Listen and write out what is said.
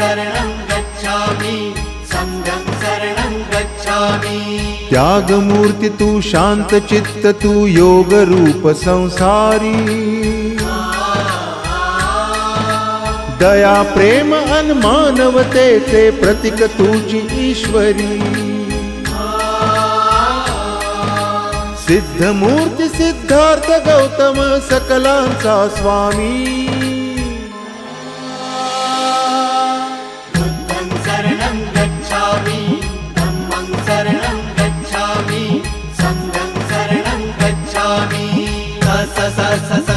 शरणं गच्छामि संघं शरणं गच्छामि। त्यागमूर्ती तू शांत चित्त तू योग रूप संसारी, दया प्रेम अन मानवतेचे प्रतीक तुझी ईश्वरी। सिद्धमूर्ती सिद्धार्थ गौतम सकलांचा स्वामी। बुद्धं शरणं गच्छामि धम्मं शरणं गच्छामि संघं शरणं गच्छामि। स स स स